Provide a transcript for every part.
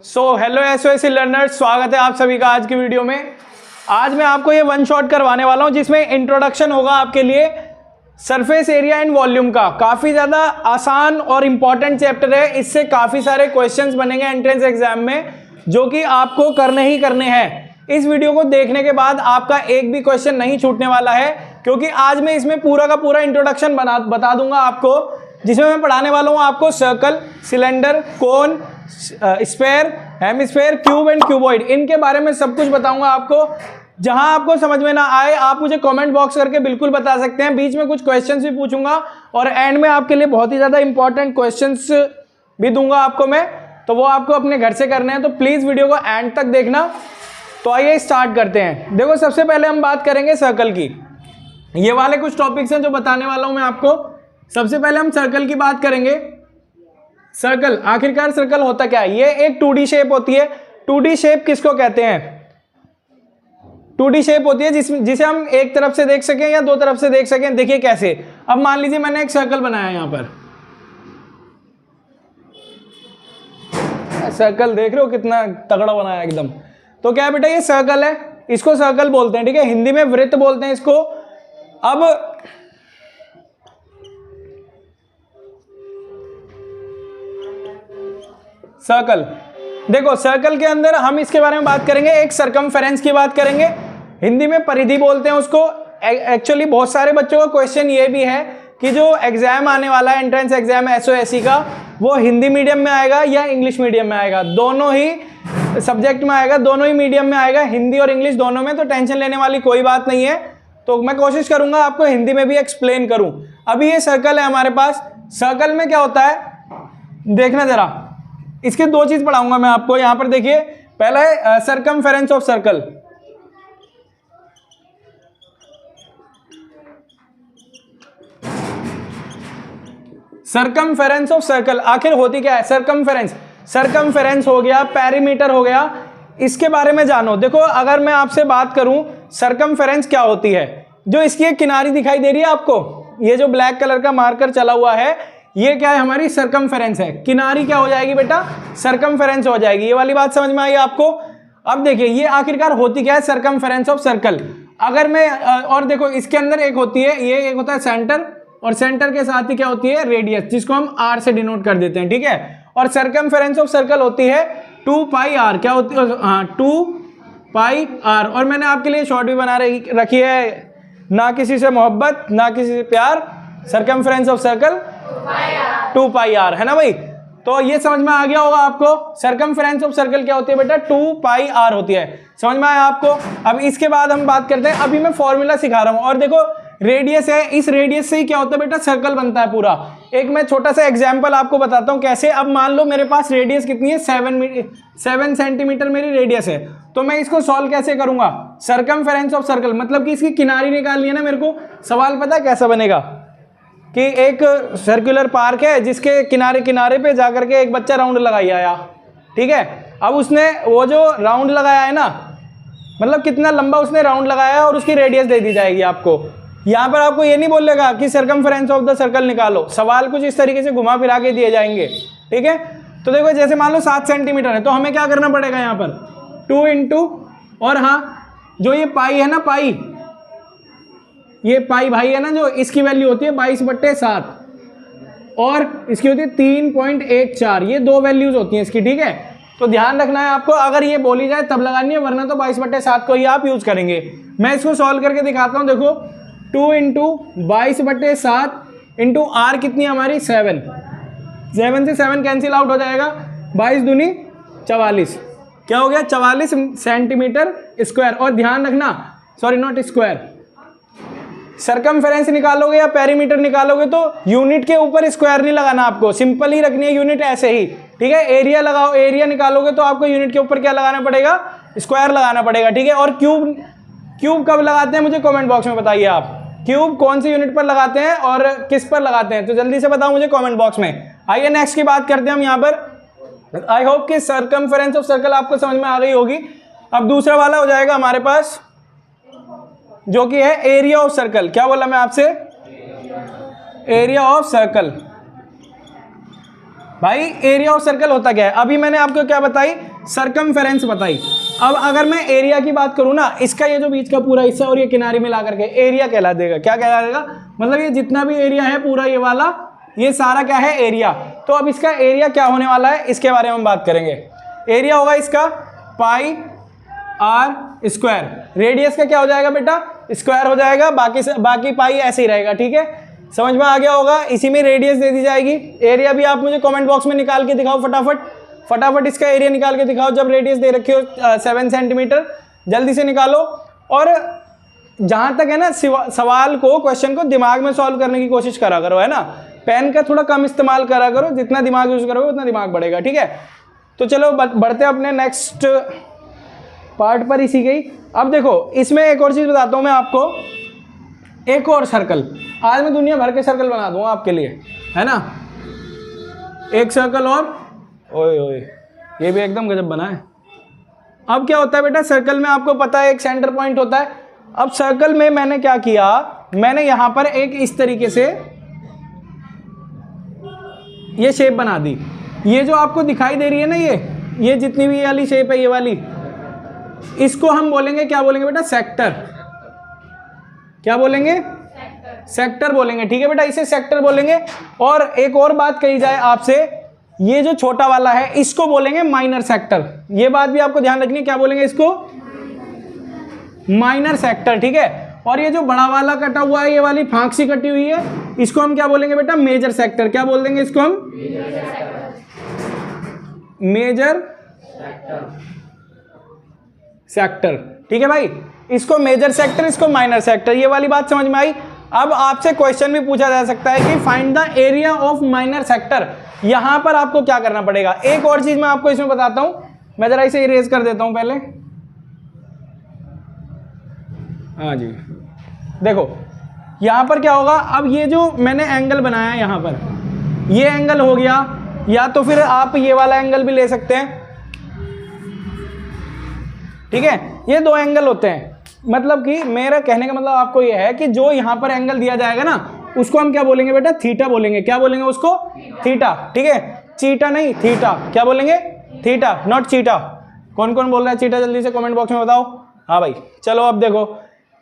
Hello एसओएसी learners, स्वागत है आप सभी का आज की वीडियो में। आज मैं आपको ये वन शॉट करवाने वाला हूं जिसमें इंट्रोडक्शन होगा आपके लिए सरफेस एरिया एंड वॉल्यूम का। काफ़ी ज़्यादा आसान और इम्पॉर्टेंट चैप्टर है, इससे काफ़ी सारे क्वेश्चंस बनेंगे एंट्रेंस एग्जाम में जो कि आपको करने ही करने हैं। इस वीडियो को देखने के बाद आपका एक भी क्वेश्चन नहीं छूटने वाला है, क्योंकि आज मैं इसमें पूरा का पूरा इंट्रोडक्शन बता दूंगा आपको, जिसमें मैं पढ़ाने वाला हूँ आपको circle, cylinder, cone, sphere, hemisphere, cube and cuboid, इनके बारे में सब कुछ बताऊंगा आपको। जहां आपको समझ में ना आए आप मुझे कमेंट बॉक्स करके बिल्कुल बता सकते हैं। बीच में कुछ क्वेश्चंस भी पूछूंगा और एंड में आपके लिए बहुत ही ज़्यादा इंपॉर्टेंट क्वेश्चंस भी दूंगा आपको मैं, तो वो आपको अपने घर से करने हैं, तो प्लीज़ वीडियो को एंड तक देखना। तो आइए स्टार्ट करते हैं। देखो, सबसे पहले हम बात करेंगे सर्कल की। ये वाले कुछ टॉपिक्स हैं जो बताने वाला हूं मैं आपको। सबसे पहले हम सर्कल की बात करेंगे। सर्कल, आखिरकार सर्कल होता क्या है? ये एक 2D शेप होती है। 2D शेप किसको कहते हैं? 2D शेप होती है जिसे हम एक तरफ से देख सकें या दो तरफ से देख सकें। देखिए कैसे, अब मान लीजिए मैंने एक सर्कल बनाया है। यहां पर सर्कल देख रहे हो कितना तगड़ा बनाया एकदम। तो क्या है बेटा, ये सर्कल है, इसको सर्कल बोलते हैं, ठीक है। हिंदी में वृत्त बोलते हैं इसको। अब सर्कल, देखो सर्कल के अंदर हम इसके बारे में बात करेंगे, एक सरकमफेरेंस की बात करेंगे। हिंदी में परिधि बोलते हैं उसको। एक्चुअली बहुत सारे बच्चों का क्वेश्चन ये भी है कि जो एग्जाम आने वाला है, एंट्रेंस एग्जाम एसओएसी का, वो हिंदी मीडियम में आएगा या इंग्लिश मीडियम में आएगा। दोनों ही सब्जेक्ट में आएगा, दोनों ही मीडियम में आएगा, हिंदी और इंग्लिश दोनों में। तो टेंशन लेने वाली कोई बात नहीं है। तो मैं कोशिश करूंगा आपको हिंदी में भी एक्सप्लेन करूं। अभी ये सर्कल है हमारे पास। सर्कल में क्या होता है देखना जरा, इसके दो चीज पढ़ाऊंगा मैं आपको। यहां पर देखिए, पहला है circumference of circle. Circumference of circle आखिर होती क्या है? सरकमफेरेंस, सरकमफेरेंस हो गया, पेरीमीटर हो गया, इसके बारे में जानो। देखो, अगर मैं आपसे बात करूं सरकमफेरेंस क्या होती है, जो इसकी एक किनारी दिखाई दे रही है आपको, ये जो ब्लैक कलर का मार्कर चला हुआ है, ये क्या है? हमारी सरकमफेरेंस है। किनारी क्या हो जाएगी बेटा? सरकमफेरेंस हो जाएगी। ये वाली बात समझ में आई आपको? अब देखिए ये आखिरकार होती क्या है, सरकमफेरेंस ऑफ सर्कल। अगर मैं और देखो, इसके अंदर एक होती है, ये एक होता है सेंटर, और सेंटर के साथ ही क्या होती है? रेडियस, जिसको हम आर से डिनोट कर देते हैं, ठीक है। और सरकमफेरेंस ऑफ सर्कल होती है 2 पाई आर। क्या होती है? हाँ, 2 पाई आर। और मैंने आपके लिए शॉर्ट भी बना रखी है, ना किसी से मोहब्बत ना किसी से प्यार, circumference of circle 2 pi R, है ना भाई। तो ये समझ में आ गया होगा आपको। सरकमफेरेंस ऑफ सर्कल क्या होती है बेटा? 2 पाई आर होती है। समझ में आया आपको? अब इसके बाद हम बात करते हैं, अभी मैं फॉर्मूला सिखा रहा हूं। और देखो, रेडियस है, इस रेडियस से ही क्या होता है बेटा? सर्कल बनता है पूरा। एक मैं छोटा सा एग्जाम्पल आपको बताता हूं कैसे। अब मान लो मेरे पास रेडियस कितनी है? 7 सेंटीमीटर मेरी रेडियस है। तो मैं इसको सॉल्व कैसे करूंगा? सरकमफेरेंस ऑफ सर्कल, मतलब कि इसकी किनारी निकालनी है ना मेरे को। सवाल पता है कैसा बनेगा कि एक सर्कुलर पार्क है जिसके किनारे किनारे पे जाकर के एक बच्चा राउंड लगाई आया, ठीक है। अब उसने वो जो राउंड लगाया है ना, मतलब कितना लंबा उसने राउंड लगाया है, और उसकी रेडियस दे दी जाएगी आपको। यहाँ पर आपको ये नहीं बोलेगा कि सरकमफेरेंस ऑफ द सर्कल निकालो। सवाल कुछ इस तरीके से घुमा फिरा के दिए जाएंगे, ठीक है। तो देखो, जैसे मान लो 7 सेंटीमीटर है, तो हमें क्या करना पड़ेगा यहाँ पर? 2 इंटू, और हाँ, जो ये पाई है ना, पाई, ये पाई भाई है ना, जो इसकी वैल्यू होती है 22/7, और इसकी होती है 3.14। ये दो वैल्यूज होती हैं इसकी, ठीक है। तो ध्यान रखना है आपको, अगर ये बोली जाए तब लगानी है, वरना तो 22/7 को ही आप यूज करेंगे। मैं इसको सॉल्व करके दिखाता हूँ। देखो, 2 इंटू 22/7 इंटू आर कितनी है हमारी? 7 से 7 कैंसिल आउट हो जाएगा। 22 दूनी 44, क्या हो गया? 44 सेंटीमीटर स्क्वायर। और ध्यान रखना, सॉरी नॉट स्क्वायर, सरकमफेरेंस निकालोगे या पेरीमीटर निकालोगे तो यूनिट के ऊपर स्क्वायर नहीं लगाना आपको, सिंपल ही रखनी है यूनिट ऐसे ही, ठीक है। एरिया लगाओ, एरिया निकालोगे तो आपको यूनिट के ऊपर क्या लगाना पड़ेगा? स्क्वायर लगाना पड़ेगा, ठीक है। और क्यूब, क्यूब कब लगाते हैं मुझे कमेंट बॉक्स में बताइए आप। क्यूब कौन सी यूनिट पर लगाते हैं और किस पर लगाते हैं, तो जल्दी से बताओ मुझे कमेंट बॉक्स में। आइए नेक्स्ट की बात करते हैं हम यहाँ पर। आई होप कि सरकमफेरेंस ऑफ सर्कल आपको समझ में आ गई होगी। अब दूसरा वाला हो जाएगा हमारे पास, जो कि है एरिया ऑफ सर्कल। क्या बोला मैं आपसे? Area of circle. भाई एरिया ऑफ सर्कल होता क्या है? अभी मैंने आपको क्या बताई, सरकमफेरेंस बताई। अब अगर मैं एरिया की बात करूं ना, इसका ये जो बीच का पूरा हिस्सा और ये किनारे मिला करके एरिया कहला देगा। क्या कहला देगा? मतलब ये जितना भी एरिया है पूरा ये वाला, ये सारा क्या है? एरिया। तो अब इसका एरिया क्या होने वाला है इसके बारे में हम बात करेंगे। एरिया होगा इसका पाई आर स्क्वायर। रेडियस का क्या हो जाएगा बेटा? स्क्वायर हो जाएगा। बाकी पाई ऐसे ही रहेगा। ठीक है, समझ में आ गया होगा। इसी में रेडियस दे दी जाएगी। एरिया भी आप मुझे कमेंट बॉक्स में निकाल के दिखाओ फटाफट इसका एरिया निकाल के दिखाओ। जब रेडियस दे रखी हो 7 सेंटीमीटर, जल्दी से निकालो। और जहाँ तक है ना, सवाल को, क्वेश्चन को दिमाग में सॉल्व करने की कोशिश करा करो, है ना। पेन का थोड़ा कम इस्तेमाल करा करो, जितना दिमाग यूज करोगे उतना दिमाग बढ़ेगा। ठीक है, तो चलो बढ़ते अपने नेक्स्ट पार्ट पर। इसी गई। अब देखो इसमें एक और चीज़ बताता हूँ मैं आपको, एक और सर्कल। आज मैं दुनिया भर के सर्कल बना दूंगा आपके लिए, है ना। एक सर्कल और, ओए ओए ये भी एकदम गजब बना है। अब क्या होता है बेटा, सर्कल में आपको पता है एक सेंटर पॉइंट होता है। अब सर्कल में मैंने क्या किया, मैंने यहां पर एक इस तरीके से ये शेप बना दी। ये जो आपको दिखाई दे रही है ना, ये जितनी भी ये वाली शेप है, ये वाली, इसको हम बोलेंगे, क्या बोलेंगे बेटा? सेक्टर। क्या बोलेंगे? सेक्टर बोलेंगे। ठीक है बेटा, इसे सेक्टर बोलेंगे। और एक और बात कही जाए आपसे, ये जो छोटा वाला है इसको बोलेंगे माइनर सेक्टर। ये बात भी आपको ध्यान रखनी है, क्या बोलेंगे इसको? Minor sector. ठीक है, और ये जो बड़ा वाला कटा हुआ है, ये वाली फांक सी कटी हुई है, इसको हम क्या बोलेंगे बेटा? Major sector. क्या बोल देंगे इसको हम? Major sector. ठीक है भाई, इसको मेजर सेक्टर, इसको माइनर सेक्टर। ये वाली बात समझ में आई। अब आपसे क्वेश्चन भी पूछा जा सकता है कि find the area of minor sector. यहां पर आपको क्या करना पड़ेगा? एक और चीज मैं आपको इसमें बताता हूं, मैं जरा इसे इरेज कर देता हूं पहले। हाँ जी, देखो यहां पर क्या होगा। अब ये जो मैंने एंगल बनाया यहां पर, ये एंगल हो गया, या तो फिर आप ये वाला एंगल भी ले सकते हैं। ठीक है, ये दो एंगल होते हैं। मतलब कि मेरा कहने का मतलब आपको ये है कि जो यहां पर एंगल दिया जाएगा ना, उसको हम क्या बोलेंगे बेटा? थीटा बोलेंगे। क्या बोलेंगे उसको? थीटा। ठीक है, चीटा नहीं, थीटा। क्या बोलेंगे? थीटा, नॉट चीटा। कौन कौन बोल रहा है चीटा? जल्दी से कमेंट बॉक्स में बताओ। हाँ भाई, चलो अब देखो,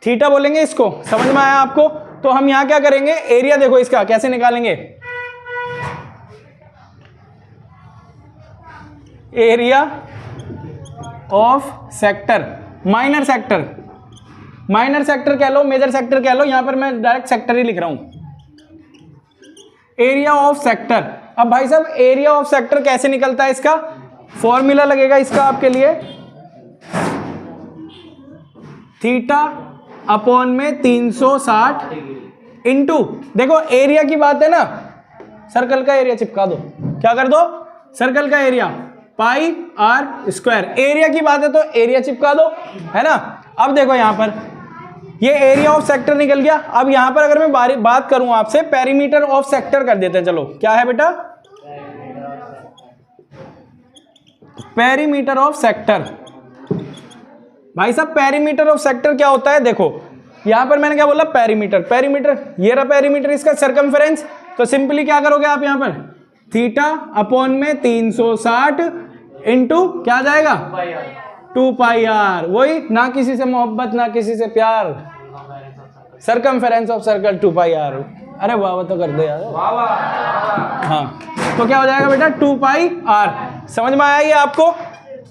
थीटा बोलेंगे इसको। समझ में आया आपको? तो हम यहां क्या करेंगे, एरिया देखो इसका कैसे निकालेंगे। Area of sector, minor sector. Minor sector कह लो, मेजर सेक्टर कह लो, यहां पर मैं डायरेक्ट सेक्टर ही लिख रहा हूं। Area of sector. अब भाई साहब एरिया ऑफ सेक्टर कैसे निकलता है? इसका फॉर्मूला लगेगा इसका आपके लिए, थीटा अपॉन में 360 इंटू, देखो एरिया की बात है ना, सर्कल का एरिया चिपका दो। क्या कर दो? सर्कल का area pi R square. Area की बात है तो एरिया चिपका दो, है ना। अब देखो यहां पर ये एरिया ऑफ सेक्टर निकल गया। अब यहां पर अगर मैं बात करूं आपसे, पेरीमीटर ऑफ सेक्टर कर देते हैं। चलो क्या है बेटा? Perimeter of sector. भाई साहब पेरीमीटर ऑफ सेक्टर क्या होता है? देखो यहां पर मैंने क्या बोला? पेरीमीटर। पेरीमीटर ये रहा पेरीमीटर, इसका सर्कमफेरेंस। तो सिंपली क्या करोगे आप यहां पर? थीटा अपॉन में 360 इंटू क्या आ जाएगा? 2 पाई आर। वही, ना किसी से मोहब्बत ना किसी से प्यार, circumference of circle 2 pi R. अरे वाह तो कर दे यार, हाँ। तो क्या हो जाएगा बेटा? 2 पाई आर। समझ में आया ये आपको?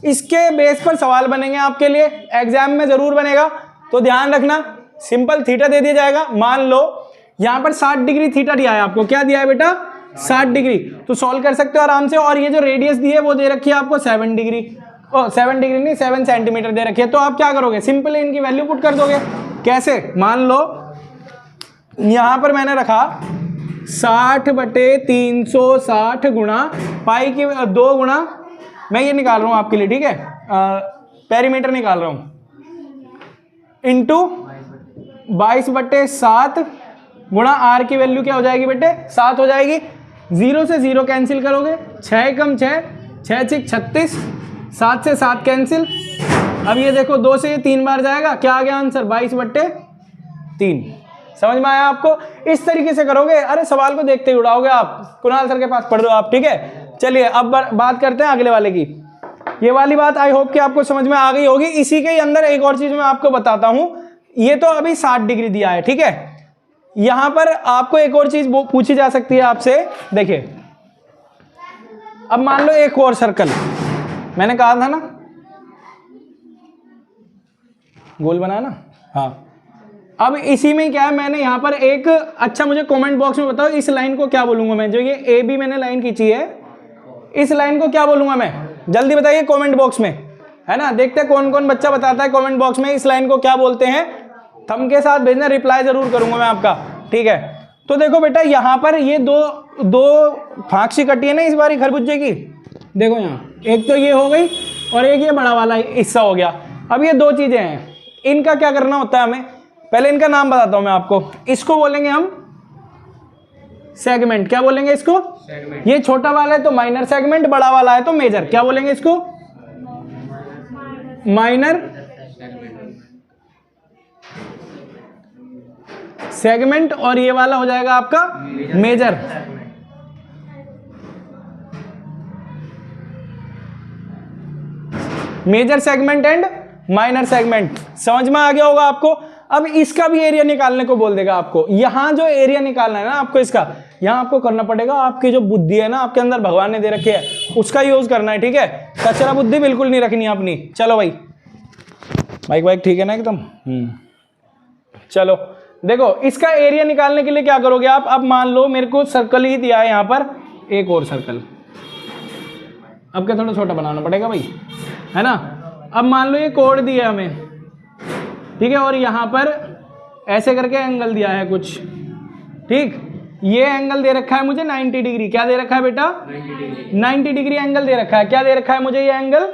इसके बेस पर सवाल बनेंगे आपके लिए, एग्जाम में जरूर बनेगा, तो ध्यान रखना। सिंपल थीटा दे दिया जाएगा। मान लो यहां पर 60 डिग्री थीटा दिया है आपको। क्या दिया है बेटा? 60 डिग्री। तो सॉल्व कर सकते हो आराम से। और ये जो रेडियस दी है वो दे रखी है आपको 7 डिग्री। 7 डिग्री नहीं, 7 सेंटीमीटर दे रखी है। तो आप क्या करोगे? सिंपली इनकी वैल्यू पुट कर दोगे। कैसे? मान लो यहां पर मैंने रखा 60/360 गुणा पाई की 2 गुणा, मैं ये निकाल रहा हूं आपके लिए, ठीक है, पेरीमीटर निकाल रहा हूं, इंटू 22/7 गुणा आर की वैल्यू क्या हो जाएगी बेटे? 7 हो जाएगी। 0 से 0 कैंसिल करोगे, 6 कम 6, 6 6 36, 7 से 7 कैंसिल। अब ये देखो 2 से ये 3 बार जाएगा, क्या आ गया आंसर? 22/3। समझ में आया आपको? इस तरीके से करोगे। अरे सवाल को देखते ही उड़ाओगे आप। कुणाल सर के पास पढ़ दो आप, ठीक है। चलिए अब बात करते हैं अगले वाले की। ये वाली बात आई होप कि आपको समझ में आ गई होगी। इसी के अंदर एक और चीज मैं आपको बताता हूं, ये तो अभी 60 डिग्री दिया है, ठीक है। यहां पर आपको एक और चीज पूछी जा सकती है आपसे, देखिए अब मान लो एक और सर्कल, मैंने कहा था ना गोल बनाया ना, हाँ। अब इसी में क्या है, मैंने यहां पर एक, अच्छा मुझे कमेंट बॉक्स में बताओ इस लाइन को क्या बोलूंगा मैं, जो ये ए बी मैंने लाइन खींची है, इस लाइन को क्या बोलूंगा मैं, जल्दी बताइए कमेंट बॉक्स में, है ना। देखते हैं कौन कौन बच्चा बताता है कमेंट बॉक्स में इस लाइन को क्या बोलते हैं। थंब के साथ भेजना, रिप्लाई जरूर करूंगा मैं आपका, ठीक है। तो देखो बेटा यहां पर ये दो फांक सी कटी है ना इस बारी खरबूजे की, देखो यहाँ एक तो ये हो गई और एक ये बड़ा वाला हिस्सा हो गया। अब ये दो चीजें हैं, इनका क्या करना होता है हमें, पहले इनका नाम बताता हूं मैं आपको। इसको बोलेंगे हम सेगमेंट, क्या बोलेंगे इसको, सेगमेंट। ये छोटा वाला है तो माइनर सेगमेंट, बड़ा वाला है तो मेजर, क्या बोलेंगे इसको, माइनर सेगमेंट, और ये वाला हो जाएगा आपका major. Major segment and minor segment, समझ में आ गया होगा आपको। अब इसका भी एरिया निकालने को बोल देगा आपको, यहां जो एरिया निकालना है ना आपको, इसका यहां आपको करना पड़ेगा, आपकी जो बुद्धि है ना आपके अंदर भगवान ने दे रखी है उसका यूज करना है, ठीक है। कचरा बुद्धि बिल्कुल नहीं रखनी अपनी। चलो भाई, माइक ठीक है ना एकदम, चलो देखो इसका एरिया निकालने के लिए क्या करोगे आप। अब मान लो मेरे को सर्कल ही दिया है यहां पर, एक और सर्कल, अब क्या थोड़ा छोटा बनाना पड़ेगा भाई, है ना। अब मान लो ये कोड दिया है हमें, ठीक है, और यहां पर ऐसे करके एंगल दिया है कुछ, ठीक। ये एंगल दे रखा है मुझे 90 डिग्री, क्या दे रखा है बेटा, 90 डिग्री एंगल दे रखा है। क्या दे रखा है मुझे, ये एंगल,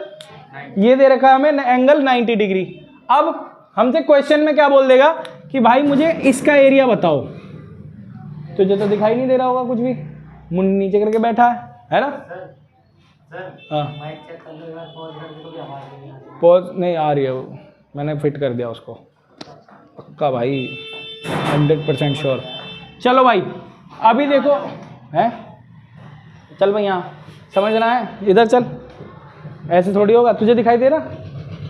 ये दे रखा है हमें एंगल 90 डिग्री। अब हमसे क्वेश्चन में क्या बोल देगा कि भाई मुझे इसका एरिया बताओ, तुझे तो दिखाई नहीं दे रहा होगा कुछ भी, मुंह नीचे करके बैठा है ना। हाँ पॉज नहीं आ रही है, वो मैंने फिट कर दिया उसको, पक्का भाई 100% श्योर। चलो भाई अभी देखो है, चल भाई यहाँ समझ रहा है, इधर चल, ऐसे थोड़ी होगा, तुझे दिखाई दे रहा,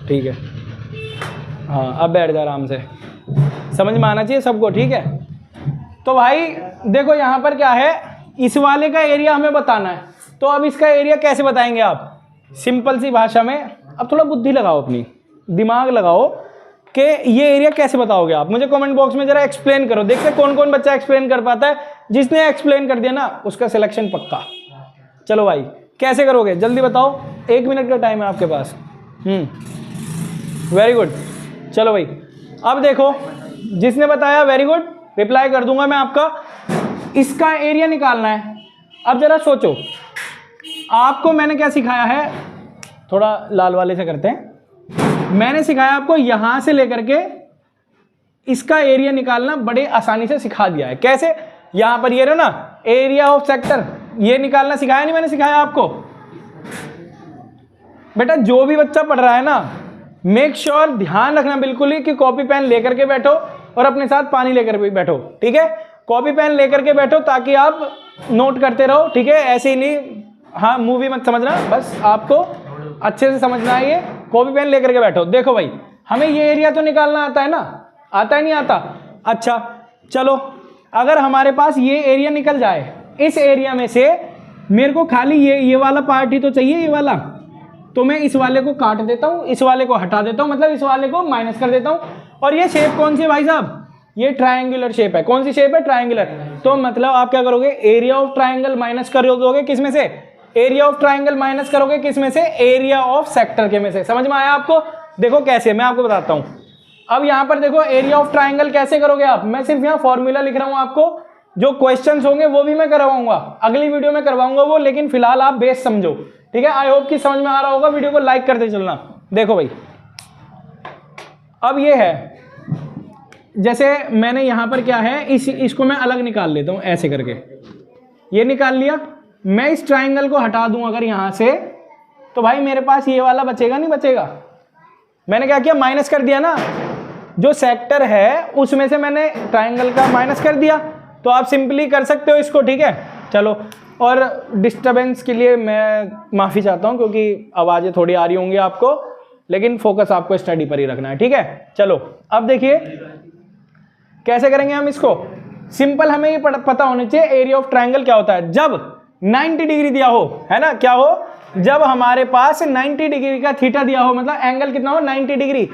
ठीक है। हाँ अब बैठ जा आराम से, समझ में आना चाहिए सबको, ठीक है। तो भाई देखो यहाँ पर क्या है, इस वाले का एरिया हमें बताना है, तो अब इसका एरिया कैसे बताएंगे आप, सिंपल सी भाषा में। अब थोड़ा बुद्धि लगाओ, अपनी दिमाग लगाओ कि ये एरिया कैसे बताओगे आप। मुझे कमेंट बॉक्स में जरा एक्सप्लेन करो, देखते कौन कौन बच्चा एक्सप्लेन कर पाता है। जिसने एक्सप्लेन कर दिया ना उसका सिलेक्शन पक्का। चलो भाई कैसे करोगे जल्दी बताओ, 1 मिनट का टाइम है आपके पास। Very good. चलो भाई अब देखो, जिसने बताया वेरी गुड, रिप्लाई कर दूंगा मैं आपका। इसका एरिया निकालना है। अब जरा सोचो, आपको मैंने क्या सिखाया है, थोड़ा लाल वाले से करते हैं। मैंने सिखाया आपको यहां से लेकर के इसका एरिया निकालना बड़े आसानी से सिखा दिया है। कैसे, यहां पर ये रहा ना एरिया ऑफ सेक्टर, ये निकालना सिखाया नहीं मैंने, सिखाया आपको। बेटा जो भी बच्चा पढ़ रहा है ना, मेक श्योर ध्यान रखना बिल्कुल ही कि कॉपी पेन लेकर के बैठो और अपने साथ पानी लेकर भी बैठो, ठीक है। कॉपी पेन लेकर के बैठो ताकि आप नोट करते रहो, ठीक है। ऐसे ही नहीं, हाँ मूवी मत समझना, बस आपको अच्छे से समझना है ये। कॉपी पेन लेकर के बैठो। देखो भाई हमें ये एरिया तो निकालना आता है ना, आता है नहीं आता, अच्छा चलो अगर हमारे पास ये एरिया निकल जाए, इस एरिया में से मेरे को खाली ये वाला पार्ट ही तो चाहिए, ये वाला, तो मैं इस वाले को काट देता हूँ, इस वाले को हटा देता हूँ, मतलब इस वाले को माइनस कर देता हूँ। और ये शेप कौन सी है भाई साहब, ये ट्रायंगुलर शेप है। कौन सी शेप है, ट्रायंगुलर। तो मतलब आप क्या करोगे, एरिया ऑफ ट्रायंगल माइनस कर दोगे किस में से, एरिया ऑफ ट्रायंगल माइनस करोगे किस में से, एरिया ऑफ सेक्टर के में से। समझ में आया आपको। देखो कैसे, मैं आपको बताता हूँ। अब यहाँ पर देखो एरिया ऑफ ट्रायंगल कैसे करोगे आप, मैं सिर्फ यहाँ फॉर्मूला लिख रहा हूँ आपको। जो क्वेश्चंस होंगे वो भी मैं करवाऊंगा, अगली वीडियो में करवाऊंगा वो, लेकिन फिलहाल आप बेस समझो, ठीक है। आई होप कि समझ में आ रहा होगा। वीडियो को लाइक करते चलना। देखो भाई अब ये है, जैसे मैंने यहाँ पर क्या है, इसको मैं अलग निकाल लेता हूँ ऐसे करके, ये निकाल लिया। मैं इस ट्राइंगल को हटा दूं अगर यहाँ से, तो भाई मेरे पास ये वाला बचेगा नहीं बचेगा। मैंने क्या किया, माइनस कर दिया ना, जो सेक्टर है उसमें से मैंने ट्राइंगल का माइनस कर दिया। तो आप सिंपली कर सकते हो इसको, ठीक है। चलो और डिस्टरबेंस के लिए मैं माफ़ी चाहता हूँ, क्योंकि आवाज़ें थोड़ी आ रही होंगी आपको, लेकिन फोकस आपको स्टडी पर ही रखना है, ठीक है। चलो अब देखिए कैसे करेंगे हम इसको। सिंपल, हमें ये पता होना चाहिए एरिया ऑफ ट्राइंगल क्या होता है। जब 90 डिग्री दिया हो, है ना, क्या हो, जब हमारे पास 90 डिग्री का थीटा दिया हो, मतलब एंगल कितना हो 90 डिग्री,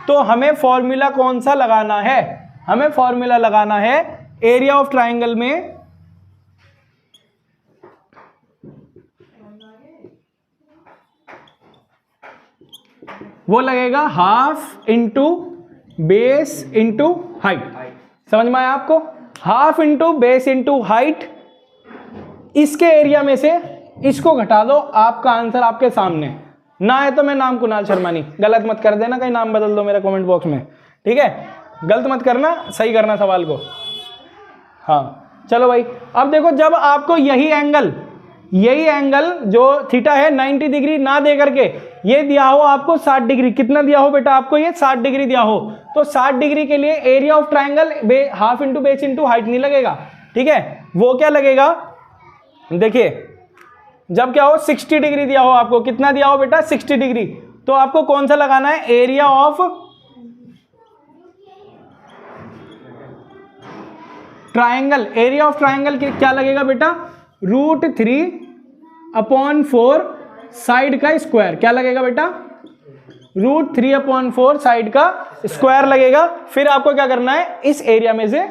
तो हमें फॉर्मूला कौन सा लगाना है, हमें फॉर्मूला लगाना है एरिया ऑफ ट्राइंगल में वो लगेगा half into base into height. समझ में आया आपको? Half into base into height, इसके एरिया में से इसको घटा दो, आपका आंसर आपके सामने। ना है तो मैं नाम कुणाल शर्मानी, गलत मत कर देना, कहीं नाम बदल दो मेरा कमेंट बॉक्स में, ठीक है, गलत मत करना, सही करना सवाल को। हाँ चलो भाई, अब देखो जब आपको यही एंगल जो थीटा है 90 डिग्री ना दे करके ये दिया हो आपको 60 डिग्री, कितना दिया हो बेटा आपको, ये 60 डिग्री दिया हो, तो 60 डिग्री के लिए area of triangle half into base into height नहीं लगेगा, ठीक है, वो क्या लगेगा, देखिए जब क्या हो 60 डिग्री दिया हो आपको, कितना दिया हो बेटा 60 डिग्री, तो आपको कौन सा लगाना है, area of triangle. Area of triangle क्या लगेगा बेटा, √3/4 साइड का स्क्वायर, क्या लगेगा बेटा, √3/4 साइड का स्क्वायर लगेगा। फिर आपको क्या करना है, इस एरिया में से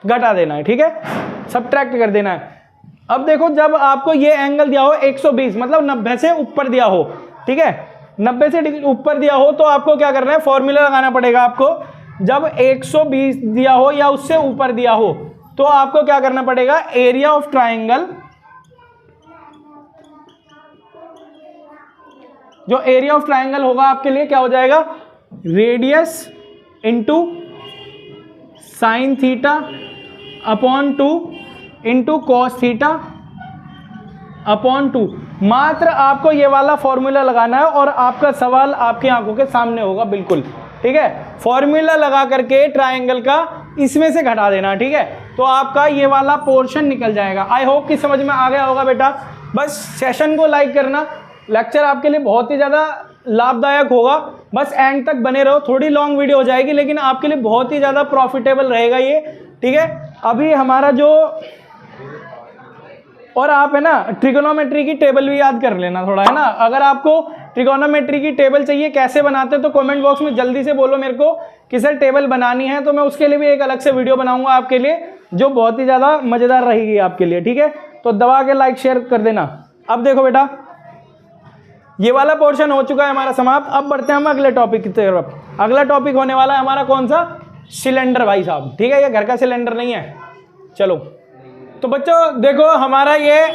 घटा देना है, ठीक है, सब्ट्रैक्ट कर देना है। अब देखो जब आपको ये एंगल दिया हो 120, मतलब 90 से ऊपर दिया हो, ठीक है, 90 से डिग्री ऊपर दिया हो, तो आपको क्या करना है, फॉर्मूला लगाना पड़ेगा आपको। जब 120 दिया हो या उससे ऊपर दिया हो, तो आपको क्या करना पड़ेगा, एरिया ऑफ ट्राइंगल, जो एरिया ऑफ ट्राइंगल होगा आपके लिए क्या हो जाएगा, radius into sine theta upon 2 into cos theta upon 2। मात्र आपको ये वाला फॉर्मूला लगाना है और आपका सवाल आपकी आंखों के सामने होगा बिल्कुल, ठीक है। फॉर्मूला लगा करके ट्राइंगल का इसमें से घटा देना, ठीक है, तो आपका ये वाला पोर्शन निकल जाएगा। आई होप कि समझ में आ गया होगा बेटा। बस सेशन को लाइक करना, लेक्चर आपके लिए बहुत ही ज़्यादा लाभदायक होगा, बस एंड तक बने रहो। थोड़ी लॉन्ग वीडियो हो जाएगी लेकिन आपके लिए बहुत ही ज़्यादा प्रॉफिटेबल रहेगा ये, ठीक है। अभी हमारा जो, और आप है ना ट्रिगोनोमेट्री की टेबल भी याद कर लेना थोड़ा, है ना। अगर आपको ट्रिगोनोमेट्री की टेबल चाहिए कैसे बनाते हैं तो कमेंट बॉक्स में जल्दी से बोलो मेरे को कि सर टेबल बनानी है, तो मैं उसके लिए भी एक अलग से वीडियो बनाऊंगा आपके लिए, जो बहुत ही ज़्यादा मज़ेदार रहेगी आपके लिए, ठीक है। तो दबा के लाइक शेयर कर देना। अब देखो बेटा, ये वाला पोर्शन हो चुका है हमारा समाप्त। अब बढ़ते हैं हम अगले टॉपिक की तरफ। अगला टॉपिक होने वाला है हमारा कौन सा, सिलेंडर भाई साहब, ठीक है, ये घर का सिलेंडर नहीं है। चलो तो बच्चों देखो हमारा ये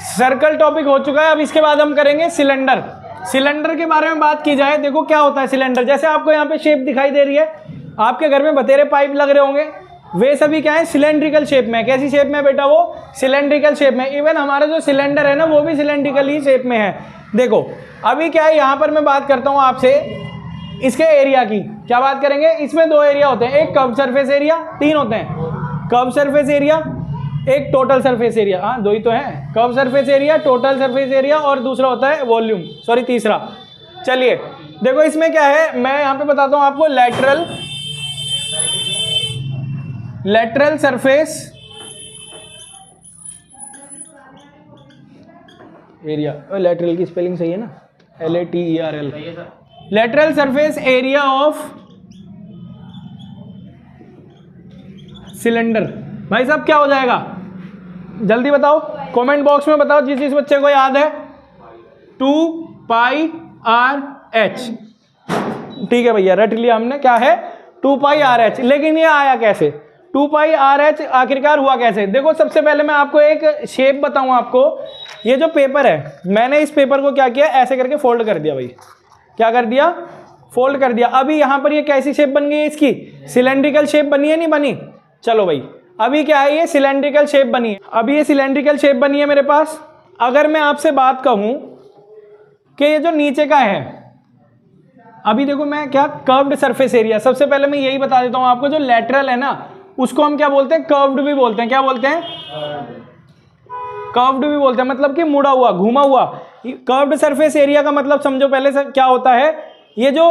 सर्कल टॉपिक हो चुका है। अब इसके बाद हम करेंगे सिलेंडर। सिलेंडर के बारे में बात की जाए, देखो क्या होता है सिलेंडर। जैसे आपको यहाँ पे शेप दिखाई दे रही है, आपके घर में बतेरे पाइप लग रहे होंगे, वे सभी क्या है, सिलेंड्रिकल शेप में। कैसी शेप में बेटा, वो सिलेंड्रिकल शेप में। इवन हमारा जो सिलेंडर है ना, वो भी सिलेंड्रिकल ही शेप में है। देखो अभी क्या है, यहाँ पर मैं बात करता हूँ आपसे इसके एरिया की। क्या बात करेंगे, इसमें दो एरिया होते हैं, एक कर्व सरफेस एरिया, तीन होते हैं, कर्व सरफेस एरिया, एक टोटल सरफेस एरिया, हाँ दो ही तो है, curve surface area, total surface area, और दूसरा होता है वॉल्यूम, सॉरी तीसरा। चलिए देखो इसमें क्या है, मैं यहाँ पे बताता हूँ आपको। लेटरल सरफेस एरिया, लेटरल की स्पेलिंग सही है ना, LATERL, lateral surface area of cylinder. भाई साहब क्या हो जाएगा, जल्दी बताओ, कमेंट बॉक्स में बताओ जिस बच्चे को याद है। 2πRh, ठीक है भैया, रट लिया हमने, क्या है 2πRh। लेकिन ये आया कैसे, 2πRh आखिरकार हुआ कैसे। देखो सबसे पहले मैं आपको एक शेप बताऊं आपको। ये जो पेपर है, मैंने इस पेपर को क्या किया, ऐसे करके फोल्ड कर दिया भाई। क्या कर दिया, फोल्ड कर दिया। अभी यहाँ पर ये कैसी शेप बन गई है, इसकी सिलेंड्रिकल शेप बनी है, नहीं बनी। चलो भाई अभी क्या है, ये सिलेंड्रिकल शेप बनी है। अभी ये सिलेंड्रिकल शेप बनी है मेरे पास। अगर मैं आपसे बात कहूं कि ये जो नीचे का है, अभी देखो मैं क्या, कर्व्ड सरफेस एरिया। सबसे पहले मैं यही बता देता हूं आपको, जो लेटरल है ना उसको हम क्या बोलते हैं, कर्व्ड भी बोलते हैं। क्या बोलते हैं, कर्व्ड भी बोलते हैं, मतलब कि मुड़ा हुआ, घुमा हुआ। कर्व्ड सरफेस एरिया का मतलब समझो पहले से क्या होता है। ये जो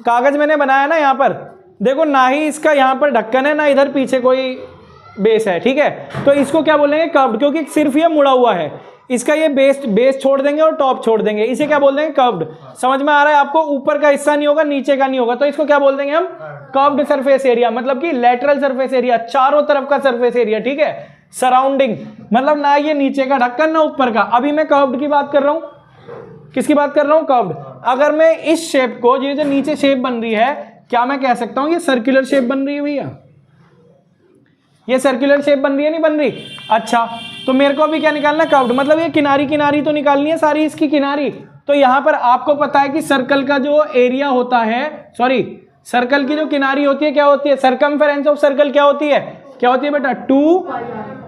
कागज मैंने बनाया ना यहाँ पर देखो, ना ही इसका यहाँ पर ढक्कन है, ना इधर पीछे कोई बेस है, ठीक है। तो इसको क्या बोलेंगे, कर्व्ड, क्योंकि सिर्फ ये मुड़ा हुआ है। इसका ये बेस छोड़ देंगे और टॉप छोड़ देंगे, इसे क्या बोल देंगे, कर्व्ड। समझ में आ रहा है आपको, ऊपर का हिस्सा नहीं होगा, नीचे का नहीं होगा, तो इसको क्या बोल देंगे हम, कर्व्ड सरफेस एरिया, मतलब कि लेटरल सरफेस एरिया, चारों तरफ का सरफेस एरिया, ठीक है। सराउंडिंग मतलब ना ये नीचे का ढक्कन ना ऊपर का। अभी मैं कर्व्ड की बात कर रहा हूं, किसकी बात कर रहा हूं, कर्व्ड। अगर मैं इस शेप को, ये जो नीचे शेप बन रही है, क्या मैं कह सकता हूं ये सर्कुलर शेप बन रही है भैया, ये सर्कुलर शेप बन रही है नहीं बन रही। अच्छा, तो मेरे को अभी क्या निकालना, कर्व्ड, मतलब ये किनारी किनारी तो निकालनी है सारी इसकी किनारी। तो यहां पर आपको पता है कि सर्कल का जो एरिया होता है, सॉरी सर्कल की जो किनारी होती है क्या होती है, सर्कमफेरेंस ऑफ सर्कल क्या होती है, क्या होती है बेटा, 2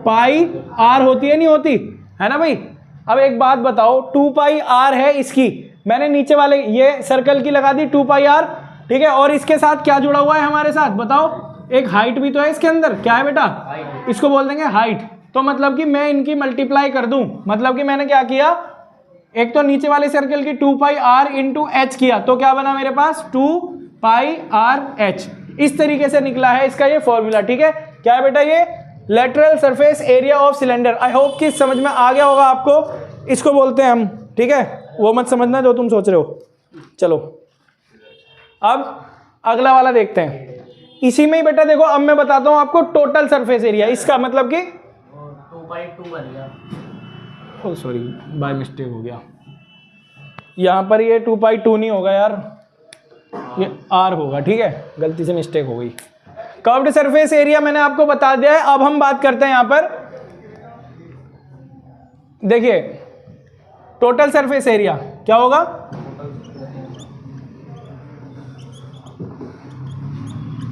पाई आर होती है, नहीं होती है ना भाई। अब एक बात बताओ, 2 पाई आर है इसकी, मैंने नीचे वाले ये सर्कल की लगा दी 2 पाई आर, ठीक है। और इसके साथ क्या जुड़ा हुआ है हमारे साथ, बताओ, एक हाइट भी तो है इसके अंदर, क्या है बेटा, इसको बोल देंगे हाइट। तो मतलब कि मैं इनकी मल्टीप्लाई कर दूं, मतलब कि मैंने क्या किया, एक तो नीचे वाले सर्कल की 2 पाई आर इंटू एच किया, तो क्या बना मेरे पास 2 पाई आर एच। इस तरीके से निकला है इसका ये फॉर्मूला, ठीक है। क्या है बेटा, ये lateral surface area of cylinder. I hope कि समझ में आ गया होगा आपको, इसको बोलते हैं हम, ठीक है, वो मत समझना जो तुम सोच रहे हो। चलो अब अगला वाला देखते हैं, इसी में ही बेटा देखो, अब मैं बताता हूं आपको टोटल सरफेस एरिया, इसका मतलब कि 2/2 बन गया, ओ सॉरी बाय मिस्टेक हो गया, यहां पर ये 2/2 नहीं होगा यार, ये आर होगा, ठीक है, गलती से मिस्टेक हो गई। कर्व्ड सरफेस एरिया मैंने आपको बता दिया है। अब हम बात करते हैं यहां पर, देखिए टोटल सरफेस एरिया क्या होगा,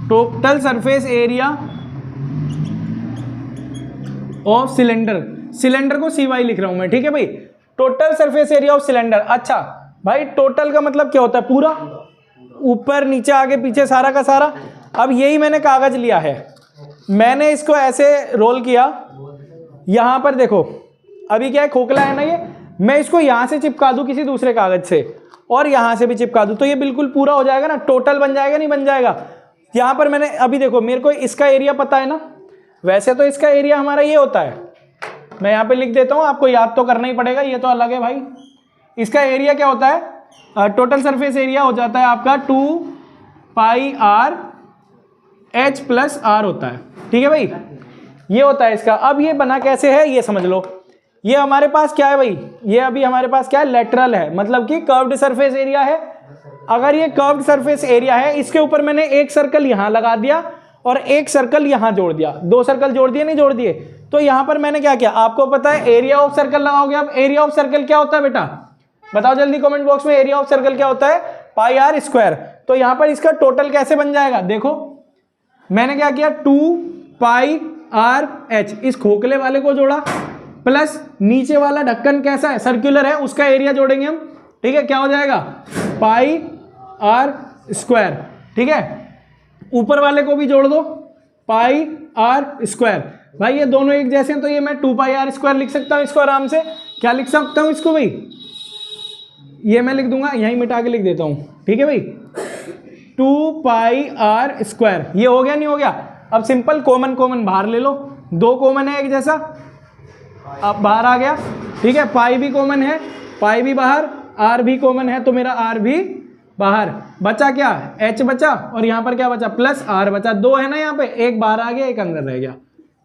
total surface area of cylinder, cylinder को CY लिख रहा हूं मैं, ठीक है भाई, total surface area of cylinder. अच्छा भाई, टोटल का मतलब क्या होता है, पूरा, ऊपर नीचे आगे पीछे सारा का सारा। अब यही मैंने कागज लिया है, मैंने इसको ऐसे रोल किया, यहां पर देखो अभी क्या है, खोखला है ना ये, मैं इसको यहां से चिपका दूं किसी दूसरे कागज से, और यहां से भी चिपका दूं, तो ये बिल्कुल पूरा हो जाएगा ना, टोटल बन जाएगा नहीं बन जाएगा। यहां पर मैंने अभी देखो, मेरे को इसका एरिया पता है ना, वैसे तो इसका एरिया हमारा ये होता है, मैं यहां पे लिख देता हूं, आपको याद तो करना ही पड़ेगा, ये तो अलग है भाई। इसका एरिया क्या होता है, टोटल सरफेस एरिया हो जाता है आपका 2 pi R H plus are होता है, ठीक है भाई, ये होता है इसका। अब ये बना कैसे है ये समझ लो, ये हमारे पास क्या है भाई, ये अभी हमारे पास क्या है, लेटरल है, मतलब कि कर्व्ड सरफेस एरिया है। अगर ये कर्व्ड सरफेस एरिया है, इसके ऊपर मैंने एक सर्कल यहां लगा दिया और एक सर्कल यहां जोड़ दिया, 2 सर्कल जोड़ दिए नहीं जोड़ दिए, तो यहां पर मैंने क्या किया, आपको पता है एरिया ऑफ सर्कल लगाओगे। अब एरिया ऑफ सर्कल क्या होता है बेटा, बताओ जल्दी कमेंट बॉक्स में, एरिया ऑफ सर्कल क्या होता है, पाई आर स्क्वायर। तो यहां पर इसका टोटल कैसे बन जाएगा, देखो मैंने क्या किया, 2 पाई आर एच, इस खोखले वाले को जोड़ा, प्लस नीचे वाला ढक्कन कैसा है, सर्कुलर है, उसका एरिया जोड़ेंगे हम, ठीक है, क्या हो जाएगा, पाई आर स्क्वायर, ठीक है। ऊपर वाले को भी जोड़ दो, पाई आर स्क्वायर। भाई ये दोनों एक जैसे हैं, तो ये मैं 2 पाई आर स्क्वायर लिख सकता हूं इसको आराम से। क्या लिख सकता हूं इसको भाई, ये मैं लिख दूंगा, यहीं मिटा के लिख देता हूं, ठीक है भाई, 2 पाई आर स्क्वायर। ये हो गया नहीं हो गया। अब सिंपल कॉमन कॉमन बाहर ले लो, 2 कॉमन है एक जैसा, अब बाहर आ गया, ठीक है, पाई भी कॉमन है, पाई भी बाहर, आर भी कॉमन है, तो मेरा आर भी बाहर, बचा क्या, एच बचा, और यहां पर क्या बचा, प्लस आर बचा। 2 है ना यहाँ पे, एक बाहर आ गया एक अंदर रह गया।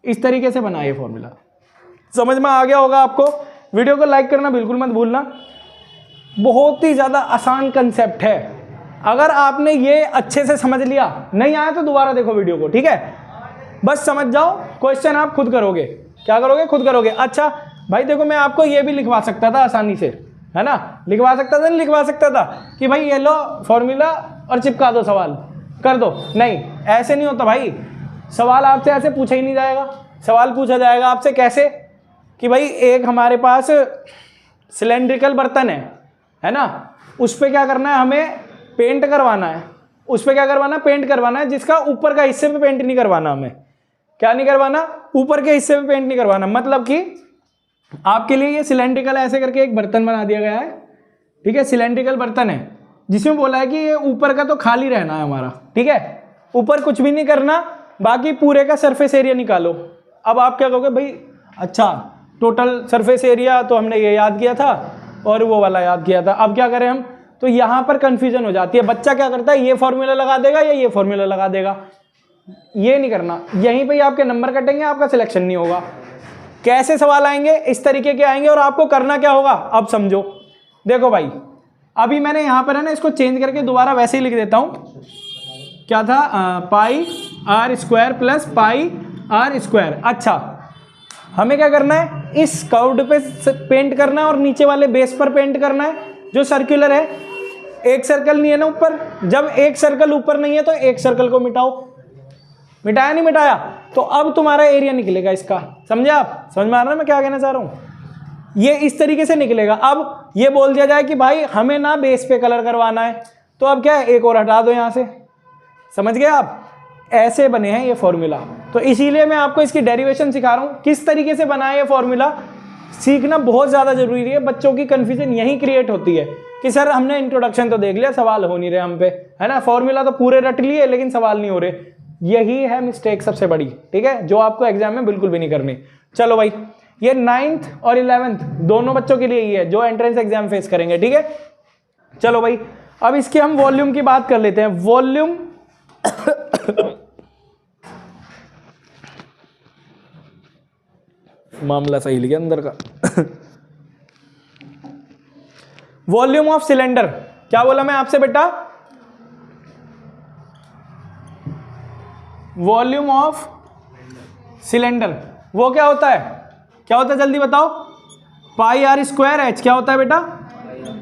इस तरीके से बना ये फॉर्मूला, समझ में आ गया होगा आपको। वीडियो को लाइक करना बिल्कुल मत भूलना, बहुत ही ज्यादा आसान कंसेप्ट है। अगर आपने ये अच्छे से समझ लिया, नहीं आया तो दोबारा देखो वीडियो को, ठीक है, बस समझ जाओ, क्वेश्चन आप खुद करोगे, क्या करोगे, खुद करोगे। अच्छा भाई देखो, मैं आपको ये भी लिखवा सकता था आसानी से, है ना, लिखवा सकता था, नहीं लिखवा सकता था कि भाई ये लो फॉर्मूला और चिपका दो, सवाल कर दो, नहीं ऐसे नहीं होता भाई। सवाल आपसे ऐसे पूछा ही नहीं जाएगा, सवाल पूछा जाएगा आपसे कैसे, कि भाई एक हमारे पास सिलेंड्रिकल बर्तन है ना, उस पर क्या करना है, हमें पेंट करवाना है, उस पर क्या करवाना है, पेंट करवाना है, जिसका ऊपर का हिस्से पे पेंट नहीं करवाना, हमें क्या नहीं करवाना, ऊपर के हिस्से पे पेंट नहीं करवाना। मतलब कि आपके लिए ये सिलेंड्रिकल ऐसे करके एक बर्तन बना दिया गया है, ठीक है, सिलेंड्रिकल बर्तन है जिसमें बोला है कि ये ऊपर का तो खाली रहना है हमारा, ठीक है, ऊपर कुछ भी नहीं करना, बाकी पूरे का सरफेस एरिया निकालो। अब आप क्या कहोगे भाई, अच्छा टोटल सरफेस एरिया तो हमने ये याद किया था और वो वाला याद किया था, अब क्या करें हम, तो यहाँ पर कंफ्यूजन हो जाती है। बच्चा क्या करता है, ये फॉर्मूला लगा देगा या ये फॉर्मूला लगा देगा, ये नहीं करना, यहीं पे ही आपके नंबर कटेंगे, आपका सिलेक्शन नहीं होगा। कैसे सवाल आएंगे, इस तरीके के आएंगे और आपको करना क्या होगा, अब समझो। देखो भाई, अभी मैंने यहाँ पर है ना इसको चेंज करके दोबारा वैसे ही लिख देता हूँ, क्या था, pi R square plus pi R square. अच्छा, हमें क्या करना है, इस कर्व्ड पे पेंट करना है और नीचे वाले बेस पर पेंट करना है जो सर्कुलर है। एक सर्कल नहीं है ना ऊपर, जब एक सर्कल ऊपर नहीं है तो एक सर्कल को मिटाओ, मिटाया नहीं मिटाया, तो अब तुम्हारा एरिया निकलेगा इसका, समझे आप, समझ में आ रहा है मैं क्या कहना चाह रहा हूँ, ये इस तरीके से निकलेगा। अब ये बोल दिया जाए कि भाई हमें ना बेस पे कलर करवाना है, तो अब क्या है, एक और हटा दो यहाँ से, समझ गए आप, ऐसे बने हैं ये फॉर्मूला। तो इसीलिए मैं आपको इसकी डेरिवेशन सिखा रहा हूँ, किस तरीके से बना है ये फॉर्मूला, सीखना बहुत ज़्यादा जरूरी है। बच्चों की कन्फ्यूजन यही क्रिएट होती है कि सर हमने इंट्रोडक्शन तो देख लिया, सवाल हो नहीं रहे हम पे, है ना, फॉर्मूला तो पूरे रट लिए लेकिन सवाल नहीं हो रहे, यही है मिस्टेक सबसे बड़ी, ठीक है, जो आपको एग्जाम में बिल्कुल भी नहीं करनी। चलो भाई, ये 9th और 11th दोनों बच्चों के लिए ही है जो एंट्रेंस एग्जाम फेस करेंगे, ठीक है। चलो भाई, अब इसके हम वॉल्यूम की बात कर लेते हैं। वॉल्यूम मामला सही लिया अंदर का। वॉल्यूम ऑफ सिलेंडर, क्या बोला मैं आपसे बेटा, वॉल्यूम ऑफ सिलेंडर वो क्या होता है, क्या होता है जल्दी बताओ, पाई आर स्क्वायर एच, क्या होता है बेटा,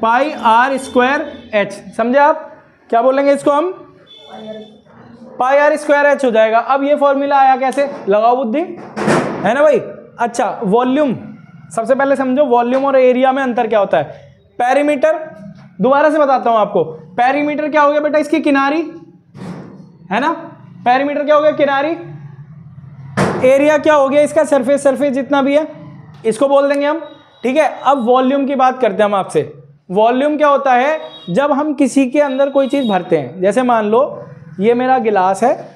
पाई आर स्क्वायर एच, समझे आप, क्या बोलेंगे इसको हम, पाई आर स्क्वायर एच हो जाएगा। अब ये फॉर्मूला आया कैसे, लगाओ बुद्धि, है ना भाई। अच्छा, वॉल्यूम सबसे पहले समझो, वॉल्यूम और एरिया में अंतर क्या होता है। पेरीमीटर, दोबारा से बताता हूं आपको, पेरीमीटर क्या हो गया बेटा, इसकी किनारी, है ना, पेरीमीटर क्या हो गया, किनारी। एरिया क्या हो गया इसका, सरफेस, सरफेस जितना भी है इसको बोल देंगे हम, ठीक है। अब वॉल्यूम की बात करते हैं हम आपसे। वॉल्यूम क्या होता है, जब हम किसी के अंदर कोई चीज भरते हैं, जैसे मान लो ये मेरा गिलास है,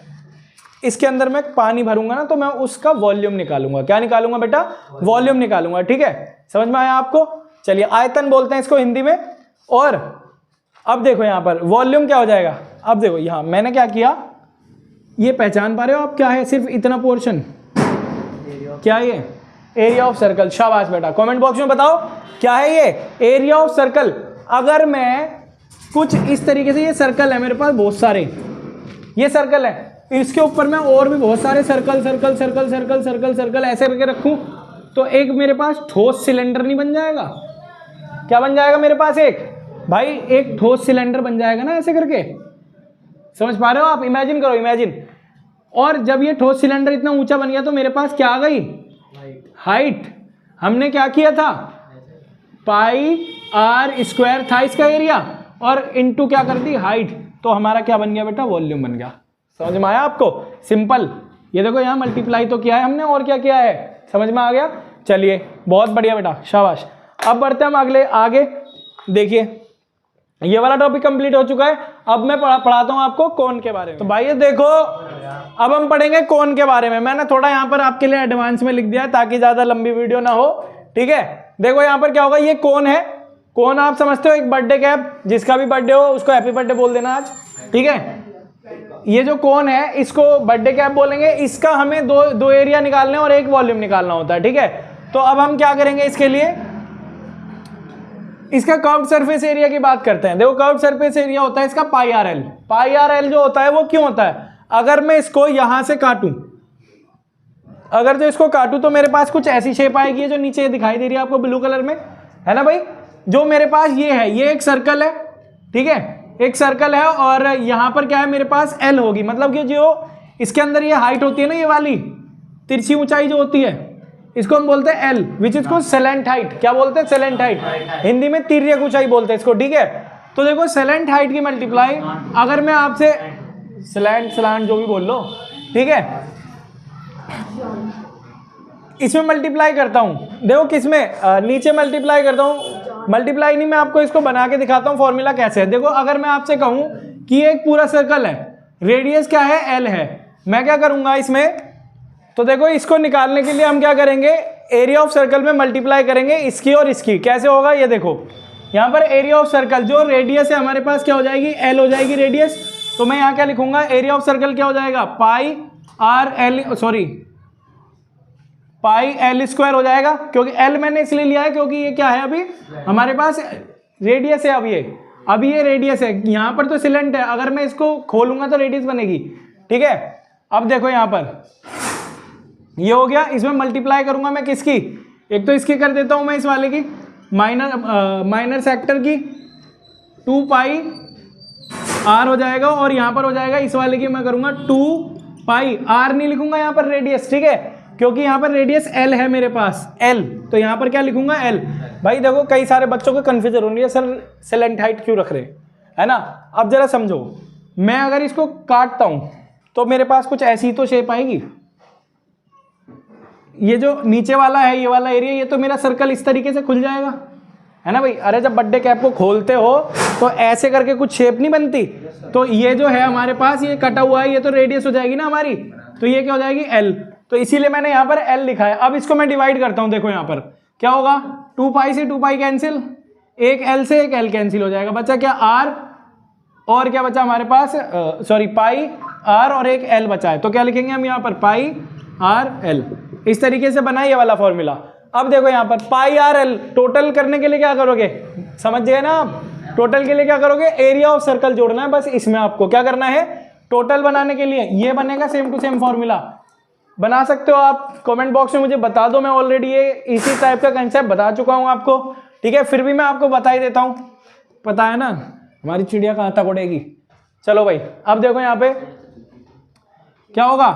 इसके अंदर मैं पानी भरूंगा ना, तो मैं उसका वॉल्यूम निकालूंगा, क्या निकालूंगा बेटा, वॉल्यूम निकालूंगा, ठीक है, समझ में आया आपको। चलिए, आयतन बोलते हैं इसको हिंदी में। और अब देखो यहां पर वॉल्यूम क्या हो जाएगा, अब देखो यहां मैंने क्या किया, ये पहचान पा रहे हो आप क्या है, सिर्फ इतना पोर्शन, क्या है ये, एरिया ऑफ सर्कल। शाबाश बेटा, कमेंट बॉक्स में बताओ क्या है ये, एरिया ऑफ सर्कल। अगर मैं कुछ इस तरीके से, ये सर्कल है मेरे पास बहुत सारे, ये सर्कल है, इसके ऊपर मैं और भी बहुत सारे circle circle circle circle circle circle ऐसे करके रखूं, तो एक मेरे पास ठोस सिलेंडर नहीं बन जाएगा, क्या बन जाएगा मेरे पास, एक भाई एक ठोस सिलेंडर बन जाएगा ना ऐसे करके, समझ पा रहे हो आप, इमेजिन करो, इमेजिन। और जब ये ठोस सिलेंडर इतना ऊंचा बन गया तो मेरे पास क्या आ गई, हाइट। हमने क्या किया था, पाई आर स्क्वायर था इसका एरिया, और इनटू क्या कर दी, हाइट, तो हमारा क्या बन गया बेटा, वॉल्यूम बन गया। समझ में आया आपको, सिंपल। ये देखो यहाँ मल्टीप्लाई तो किया है हमने, और क्या किया है, समझ में आ गया। चलिए, बहुत बढ़िया बेटा, शाबाश। अब बढ़ते हैं हम अगले आगे। देखिए, ये वाला टॉपिक कंप्लीट हो चुका है। अब मैं पढ़ाता हूँ आपको कोन के बारे में। तो भाई ये देखो, अब हम पढ़ेंगे कोन के बारे में। मैंने थोड़ा यहाँ पर आपके लिए एडवांस में लिख दिया है ताकि ज्यादा लंबी वीडियो ना हो, ठीक है। देखो यहाँ पर क्या होगा, ये कोन है, कोन आप समझते हो, एक बर्थडे कैप, जिसका भी बर्थडे हो उसको हैप्पी बर्थडे बोल देना आज, ठीक है। ये जो कोन है इसको बर्थडे कैप बोलेंगे। इसका हमें दो एरिया निकालने और एक वॉल्यूम निकालना होता है, ठीक है। तो अब हम क्या करेंगे, इसके लिए इसका कर्व्ड सरफेस एरिया की बात करते हैं। देखो, कर्व्ड सरफेस एरिया होता है इसका पाई आर एल। पाई आर एल जो होता है वो क्यों होता है, अगर मैं इसको यहां से काटूं, अगर जो इसको काटूं तो मेरे पास कुछ ऐसी शेप आएगी जो नीचे दिखाई दे रही है आपको ब्लू कलर में, है ना भाई। जो मेरे पास ये है, ये एक सर्कल है, ठीक है, एक सर्कल है, और यहां पर क्या है मेरे पास एल होगी, मतलब कि जो इसके अंदर ये हाइट होती है ना, ये वाली तिरछी ऊंचाई जो होती है, इसको हम बोलते हैं एल, विच इज को सेलेंट हाइट। क्या बोलते हैं, सेलेंट हाइट, हिंदी में तिर्यक ऊंचाई बोलते हैं इसको, ठीक है। तो देखो, सेलेंट हाइट की मल्टीप्लाई, अगर मैं आपसे स्लैंट स्लैंट जो भी बोल लो, ठीक है, इसमें मल्टीप्लाई करता हूँ, देखो किसमें, नीचे मल्टीप्लाई करता हूँ, मल्टीप्लाई नहीं, मैं आपको इसको बना के दिखाता हूँ फॉर्मूला कैसे है। देखो अगर मैं आपसे कहूँ कि ये एक पूरा सर्कल है, रेडियस क्या है, एल है, मैं क्या करूँगा इसमें, तो देखो इसको निकालने के लिए हम क्या करेंगे, एरिया ऑफ सर्कल में मल्टीप्लाई करेंगे इसकी और इसकी। कैसे होगा ये देखो, यहाँ पर एरिया ऑफ सर्कल जो रेडियस है हमारे पास क्या हो जाएगी, एल हो जाएगी रेडियस, तो मैं यहाँ क्या लिखूंगा, एरिया ऑफ सर्कल क्या हो जाएगा, pi R L, sorry pi L square हो जाएगा, क्योंकि एल मैंने इसलिए लिया है क्योंकि ये क्या है, अभी हमारे पास रेडियस है, अभी ये रेडियस है, यहाँ पर तो सिलेंट है, अगर मैं इसको खोलूंगा तो रेडियस बनेगी, ठीक है। अब देखो यहाँ पर ये हो गया, इसमें मल्टीप्लाई करूंगा मैं किसकी, एक तो इसकी कर देता हूं मैं, इस वाले की माइनर सेक्टर की 2 पाई आर हो जाएगा, और यहाँ पर हो जाएगा इस वाले की मैं करूंगा 2 पाई आर, नहीं लिखूंगा यहाँ पर रेडियस, ठीक है, क्योंकि यहाँ पर रेडियस एल है मेरे पास, एल, तो यहाँ पर क्या लिखूंगा, एल। भाई देखो कई सारे बच्चों को कन्फ्यूजन हो रही है, सर सिलेंट हाइट क्यों रख रहे, है ना। अब जरा समझो, मैं अगर इसको काटता हूं तो मेरे पास कुछ ऐसी तो शेप आएगी, ये जो नीचे वाला है, ये वाला एरिया, ये तो मेरा सर्कल इस तरीके से खुल जाएगा, है ना भाई। अरे जब बर्थडे कैप को खोलते हो तो ऐसे करके कुछ शेप नहीं बनती, तो ये जो है हमारे पास ये कटा हुआ है, ये तो रेडियस हो जाएगी ना हमारी, तो ये क्या हो जाएगी, एल, तो इसीलिए मैंने यहाँ पर एल लिखा है। अब इसको मैं डिवाइड करता हूँ, देखो यहाँ पर क्या होगा, 2 पाई से 2 पाई कैंसिल, एक एल से एक एल कैंसिल हो जाएगा, बचा क्या, आर, और क्या बचा हमारे पास, सॉरी पाई आर और एक एल बचा है, तो क्या लिखेंगे हम यहाँ पर, पाई आर एल। इस तरीके से बना ये वाला फॉर्मूला। अब देखो यहाँ पर पाई आर एल, टोटल करने के लिए क्या करोगे, समझ गए ना आप, टोटल के लिए क्या करोगे, एरिया ऑफ सर्कल जोड़ना है, बस इसमें आपको क्या करना है, टोटल बनाने के लिए ये बनेगा सेम टू सेम फॉर्मूला। बना सकते हो आप, कमेंट बॉक्स में मुझे बता दो, मैं ऑलरेडी ये इसी टाइप का कंसेप्ट बता चुका हूँ आपको, ठीक है, फिर भी मैं आपको बता ही देता हूँ, पता है ना हमारी चिड़िया कहाँ तक उड़ेगी। चलो भाई अब देखो यहाँ पे क्या होगा,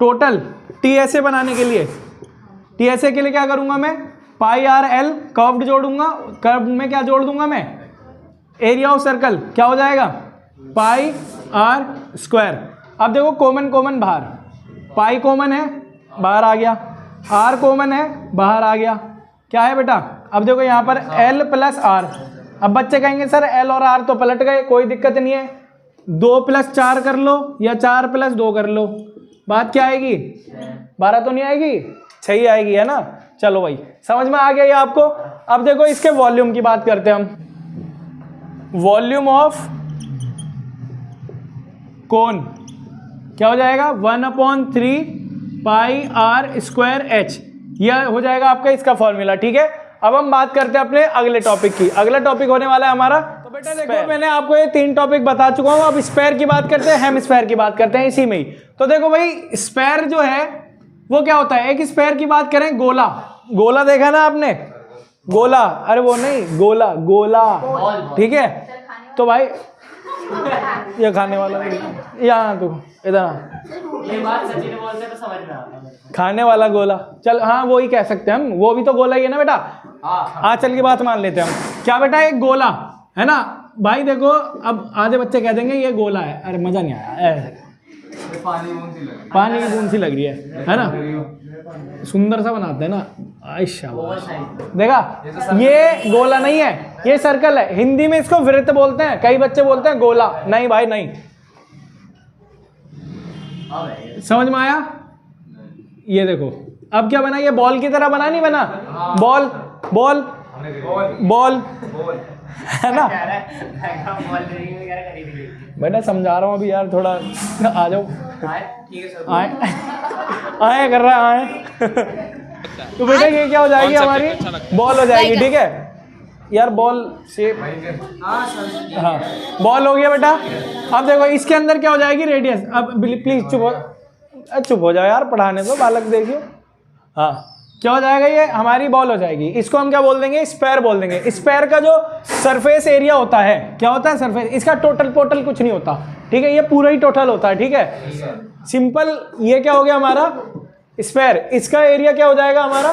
टोटल टीएसए बनाने के लिए, टीएसए के लिए क्या करूंगा मैं, पाई आर एल कर्व्ड जोड़ूंगा, कर्व में क्या जोड़ दूंगा मैं, एरिया ऑफ सर्कल क्या हो जाएगा, पाई आर स्क्वायर। अब देखो कॉमन कॉमन बाहर, पाई कॉमन है बाहर आ गया, आर कॉमन है बाहर आ गया, क्या है बेटा, अब देखो यहाँ पर एल प्लस आर। अब बच्चे कहेंगे सर एल और आर तो पलट गए, कोई दिक्कत नहीं है, 2 + 4 कर लो या 4 + 2 कर लो, बात क्या आएगी, 12 तो नहीं आएगी, 6 आएगी, है ना। चलो भाई समझ में आ गया ये आपको। अब देखो इसके वॉल्यूम की बात करते हैं हम, वॉल्यूम ऑफ कोन क्या हो जाएगा, 1/3 पाई आर स्क्वायर एच, यह हो जाएगा आपका इसका फॉर्मूला, ठीक है। अब हम बात करते हैं अपने अगले टॉपिक की, अगला टॉपिक होने वाला है हमारा, तो बेटा देखो मैंने आपको ये 3 टॉपिक बता चुका हूँ, अब स्फेयर की बात करते हैं, हेमिस्फेयर की बात करते हैं इसी में ही। तो देखो भाई स्फेयर जो है वो क्या होता है, एक स्फेयर की बात करें, गोला, गोला देखा ना आपने, गोला, अरे वो नहीं गोला, गोला, ठीक है। तो भाई ये खाने वाला, यहाँ तू इधर, ये बात सचिन बोलते तो समझ में आता है, खाने वाला गोला, चल हाँ वो ही कह सकते हैं हम, वो भी तो गोला ही है ना बेटा, आंचल की बात मान लेते हैं हम, क्या बेटा एक गोला है ना भाई। देखो अब आधे बच्चे कह देंगे ये गोला है, अरे मजा नहीं आया, पानी की बूंद सी लग रही है ना, सुंदर सा बनाते हैं ना, आयशा देखा, ये गोला नहीं है, ये सर्कल है, हिंदी में इसको वृत्त बोलते हैं, कई बच्चे बोलते हैं गोला, नहीं भाई नहीं, समझ में आया। ये देखो अब क्या बना, ये बॉल की तरह बना, नहीं बना, बॉल बॉल बॉल है ना, बेटा समझा रहा हूँ अभी यार, थोड़ा आ जाओ, आए आए कर रहा है तो बेटा ये क्या हो जाएगी हमारी, बॉल हो जाएगी, ठीक है यार, बॉल शेप, हाँ बॉल हो गया बेटा। अब देखो इसके अंदर क्या हो जाएगी, रेडियस। अब प्लीज चुप हो जाओ यार, पढ़ाने दो, बालक देखियो, हाँ क्या हो जाएगा, ये हमारी बॉल हो जाएगी, इसको हम क्या बोल देंगे, स्फेयर बोल देंगे। स्फेयर का जो सरफेस एरिया होता है, क्या होता है सरफेस, इसका टोटल कुछ नहीं होता, ठीक है, ये पूरा ही टोटल होता है, ठीक है सिंपल। ये क्या हो गया हमारा स्फेयर, इसका एरिया क्या हो जाएगा हमारा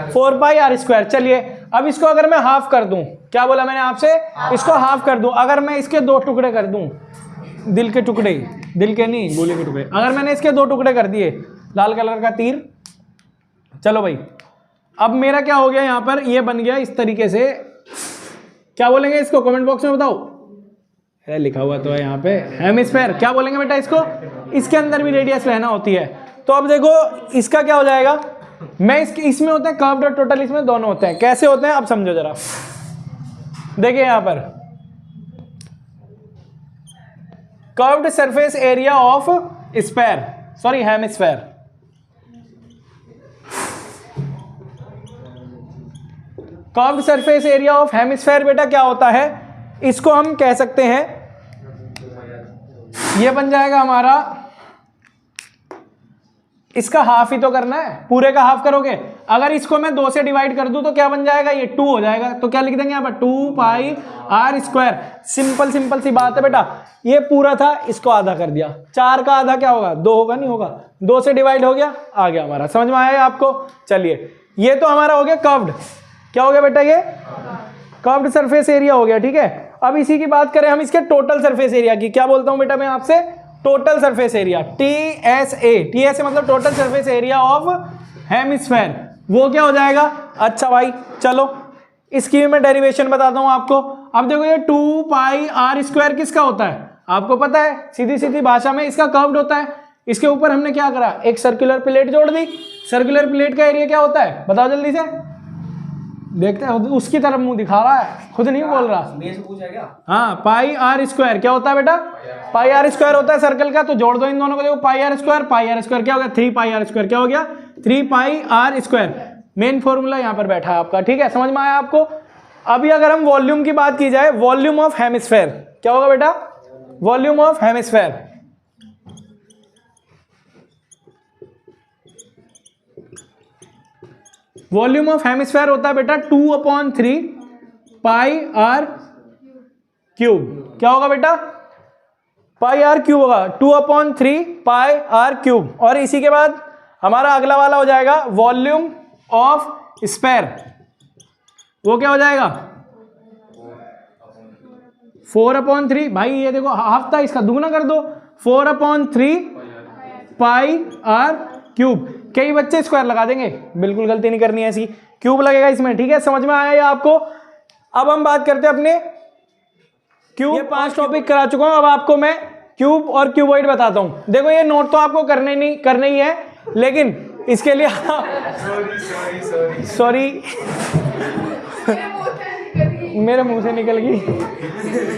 4 पाई आर स्क्वायर। चलिए अब इसको अगर मैं हाफ कर दूं, क्या बोला मैंने आपसे, इसको हाफ कर दूं, अगर मैं इसके 2 टुकड़े कर दूं, दिल के टुकड़े, दिल के नहीं गोली के टुकड़े, अगर मैंने इसके 2 टुकड़े कर दिए, लाल कलर का तीर चलो भाई, अब मेरा क्या हो गया यहाँ पर, ये बन गया इस तरीके से, क्या बोलेंगे इसको कमेंट बॉक्स में बताओ, है लिखा हुआ तो है यहाँ पे, हेमिस्फेयर। क्या बोलेंगे बेटा इसको, इसके अंदर भी रेडियस रहना होती है। तो अब देखो इसका क्या हो जाएगा, मैं इसमें होते हैं कर्व्ड और टोटल, इसमें दोनों होते हैं। कैसे होते हैं अब समझो जरा, देखिए यहाँ पर curved surface area of sphere, sorry hemisphere, curved surface area of hemisphere बेटा क्या होता है, इसको हम कह सकते हैं, ये बन जाएगा हमारा, इसका हाफ ही तो करना है, पूरे का हाफ करोगे। अगर इसको मैं 2 से डिवाइड कर दूं तो क्या बन जाएगा, ये 2 हो जाएगा। तो क्या लिख देंगे यहाँ पर 2 pi R square. Simple simple सी बात है बेटा, ये पूरा था, इसको आधा कर दिया, 4 का आधा क्या होगा, 2 होगा, नहीं होगा, 2 से डिवाइड हो गया, आ गया हमारा। समझ में आया आपको। चलिए ये तो हमारा हो गया कर्व्ड, क्या हो गया बेटा, ये कर्व्ड सरफेस एरिया हो गया, ठीक है। अब इसी की बात करें हम इसके टोटल सरफेस एरिया की, क्या बोलता हूं बेटा मैं आपसे, टोटल सरफेस एरिया, TSA मतलब total surface area of hemisphere, वो क्या हो जाएगा। अच्छा भाई चलो इसकी भी मैं डेरिवेशन बताता हूं आपको। अब देखो ये 2 पाई आर स्क्वायर किसका होता है, आपको पता है, सीधी सीधी भाषा में इसका कर्व्ड होता है। इसके ऊपर हमने क्या करा, एक सर्कुलर प्लेट जोड़ दी। सर्कुलर प्लेट का एरिया क्या होता है बताओ जल्दी से, देखते हैं, उसकी तरफ मुंह दिखा रहा है, खुद नहीं बोल रहा। मेरे से पूछा क्या? हाँ, पाई आर स्क्वायर क्या होता है बेटा, पाई आर स्क्वायर होता है सर्कल का। तो जोड़ दो इन दोनों को, देखो पाई आर स्क्वायर क्या हो गया, 3 पाई आर स्क्वायर क्या हो गया, 3 पाई आर स्क्वायर। मेन फॉर्मूला यहाँ पर बैठा है आपका, ठीक है, समझ में आया आपको। अभी अगर हम वॉल्यूम की बात की जाए, वॉल्यूम ऑफ हेमिस्फेयर क्या होगा बेटा, volume of hemisphere, volume of hemisphere होता है बेटा 2/3 पाई आर क्यूब। क्या होगा बेटा, पाई आर क्यूब होगा, 2/3 पाई आर क्यूब। और इसी के बाद हमारा अगला वाला हो जाएगा वॉल्यूम ऑफ स्फेयर, वो क्या हो जाएगा 4/3। भाई ये देखो हाफ था, इसका दुगना कर दो, 4/3 पाई आर क्यूब। कई बच्चे स्क्वायर लगा देंगे, बिल्कुल गलती नहीं करनी है, ऐसी क्यूब लगेगा इसमें, ठीक है, समझ में आया ये आपको। अब हम बात करते हैं अपने क्यूब, ये 5 टॉपिक करा चुका हूं, अब आपको मैं क्यूब और क्यूबॉइड बताता हूं। देखो ये नोट तो आपको करने ही है, लेकिन इसके लिए सॉरी मेरे मुंह से निकल गई,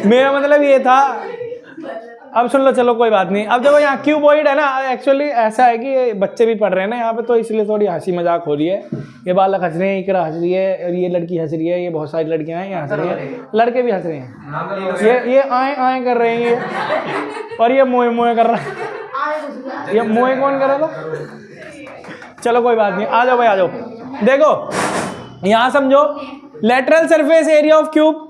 मेरा मतलब ये था, अब सुन लो, चलो कोई बात नहीं। अब देखो यहाँ क्यूबॉइड है ना, एक्चुअली ऐसा है कि ये बच्चे भी पढ़ रहे हैं ना यहाँ पे, तो इसलिए थोड़ी हंसी मजाक हो रही है। ये बालक हंस रहे हैं, इकरा हंस रही है, ये लड़की हंस रही है, ये बहुत सारी लड़कियां हैं, ये हंस रही हैं, लड़के भी हंस रहे हैं, ये आए कर रहे हैं ये, और ये मोए मोए कर रहा है। ये मोए कौन कर रहा था, चलो कोई बात नहीं, आ जाओ भाई आ जाओ। देखो यहाँ समझो, lateral surface area of cube,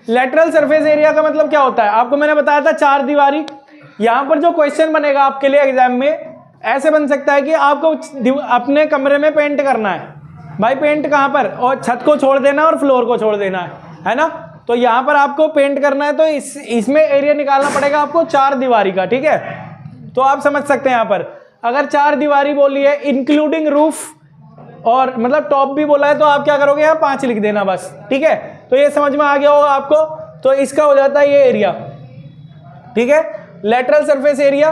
lateral surface area का मतलब क्या होता है, आपको मैंने बताया था 4 दीवारी। यहां पर जो क्वेश्चन बनेगा आपके लिए एग्जाम में, ऐसे बन सकता है कि आपको अपने कमरे में पेंट करना है, भाई पेंट कहां पर, और छत को छोड़ देना है और फ्लोर को छोड़ देना है ना। तो यहां पर आपको पेंट करना है, तो इसमें एरिया निकालना पड़ेगा आपको 4 दीवारी का, ठीक है। तो आप समझ सकते हैं यहाँ पर अगर 4 दीवारी बोली है इंक्लूडिंग रूफ, और मतलब टॉप भी बोला है, तो आप क्या करोगे यहाँ 5 लिख देना बस, ठीक है। तो ये समझ में आ गया होगा आपको। तो इसका हो जाता है ये एरिया, ठीक है, लेटरल सरफेस एरिया।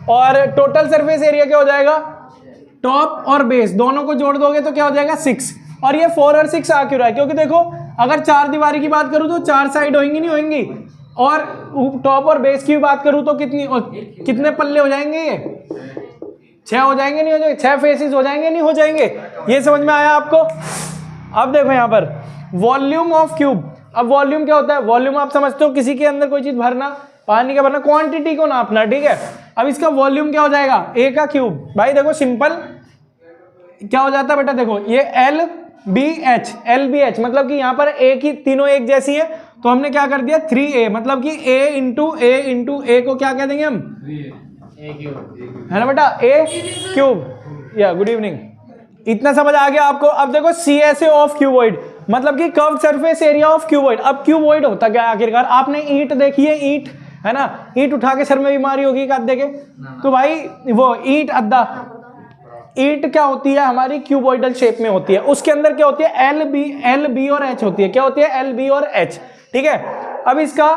और टोटल सरफेस एरिया क्या हो जाएगा, टॉप और बेस दोनों को जोड़ दोगे तो क्या हो जाएगा 6। और ये 4 और 6 आ क्यों रहा है, क्योंकि देखो अगर 4 दीवारी की बात करूं तो 4 साइड होंगी नहीं होंगी, और टॉप और बेस की बात करूं तो कितने पल्ले हो जाएंगे, ये 6 हो जाएंगे, नहीं हो जाएंगे, 6 फेसेस हो जाएंगे, नहीं हो जाएंगे। ये समझ में आया आपको। अब देखो यहाँ पर वॉल्यूम ऑफ क्यूब। अब वॉल्यूम क्या होता है, वॉल्यूम आप समझते हो किसी के अंदर कोई चीज भरना, पानी का भरना, क्वांटिटी को नापना, ठीक है। अब इसका वॉल्यूम क्या हो जाएगा, ए का क्यूब। भाई देखो सिंपल क्या हो जाता है बेटा, देखो ये LBH मतलब कि यहाँ पर ए की तीनों एक जैसी है, तो हमने क्या कर दिया 3A, मतलब कि A को क्या कह देंगे हम, है ना बेटा, A क्यूब। या गुड इवनिंग, इतना समझ आ गया आपको। अब देखो CSA ऑफ क्यूबॉइड, मतलब कि curved surface area of cuboid. अब क्यूबॉइड होता क्या है आखिरकार, आपने ईंट देखी है, ईंट है ना, ईंट उठा के सर में बीमारी होगी का देखे, तो भाई वो ईंट अद्दा ईंट क्या होती है हमारी, क्यूबॉइडल शेप में होती है, उसके अंदर क्या होती है, एल बी और एच होती है। क्या होती है, एल बी और एच, ठीक है। अब इसका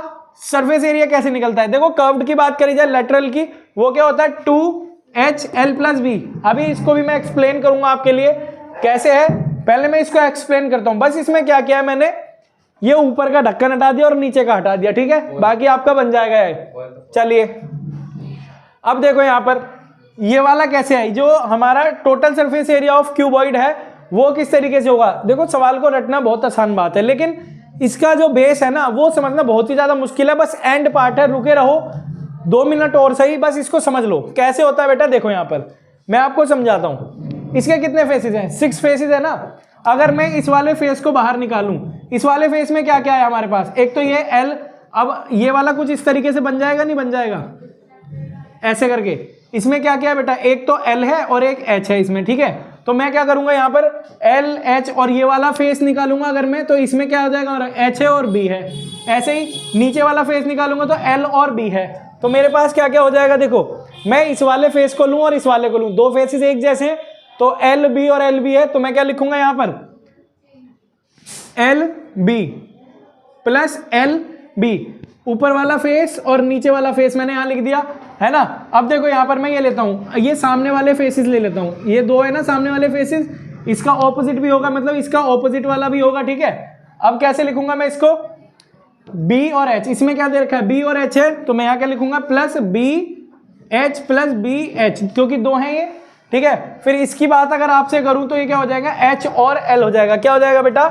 सरफेस एरिया कैसे निकलता है, देखो कर्व्ड की बात करी जाए, लेटरल की, वो क्या होता है 2HL + B। अभी इसको भी मैं एक्सप्लेन करूंगा आपके लिए कैसे है, पहले मैं इसको एक्सप्लेन करता हूं। बस इसमें क्या किया है मैंने, ये ऊपर का ढक्कन हटा दिया और नीचे का हटा दिया, ठीक है, बाकी आपका बन जाएगा ये। चलिए अब देखो यहां पर ये वाला कैसे है, जो हमारा total surface area of cuboid है वो किस तरीके से होगा। देखो सवाल को रटना बहुत आसान बात है, लेकिन इसका जो बेस है ना वो समझना बहुत ही ज्यादा मुश्किल है। बस एंड पार्ट है, रुके रहो 2 मिनट और सही, बस इसको समझ लो कैसे होता है बेटा। देखो यहां पर मैं आपको समझाता हूं, इसके कितने फेसेस हैं, 6 फेसेस है ना। अगर मैं इस वाले फेस को बाहर निकालूं, इस वाले फेस में क्या क्या है हमारे पास, एक तो ये एल, अब ये वाला कुछ इस तरीके से बन जाएगा, नहीं बन जाएगा ऐसे करके। इसमें क्या क्या है बेटा, एक तो एल है और एक एच है इसमें, ठीक है। तो मैं क्या करूंगा यहाँ पर एल एच और ये वाला फेस निकालूंगा अगर मैं, तो इसमें क्या हो जाएगा, एच है और बी है। ऐसे ही नीचे वाला फेस निकालूंगा तो एल और बी है। तो मेरे पास क्या क्या हो जाएगा, देखो मैं इस वाले फेस को लूं और इस वाले को लूं, 2 फेसेस एक जैसे हैं, तो एल बी और एल बी है, तो मैं क्या लिखूंगा यहाँ पर, L B plus L B, ऊपर वाला फेस और नीचे वाला फेस मैंने यहाँ लिख दिया, है ना। अब देखो यहाँ पर मैं ये लेता हूँ, ये सामने वाले फेसेस ले लेता हूँ, ये 2 है ना सामने वाले फेसेस, इसका ऑपोजिट भी होगा, मतलब इसका ऑपोजिट वाला भी होगा, ठीक है। अब कैसे लिखूंगा मैं इसको, बी और एच, इसमें क्या दे रखा है, बी और एच है, तो मैं यहाँ क्या लिखूंगा, plus B H plus B H, क्योंकि 2 हैं ये, ठीक है। फिर इसकी बात अगर आपसे करूं तो ये क्या हो जाएगा, एच और एल हो जाएगा। क्या हो जाएगा बेटा,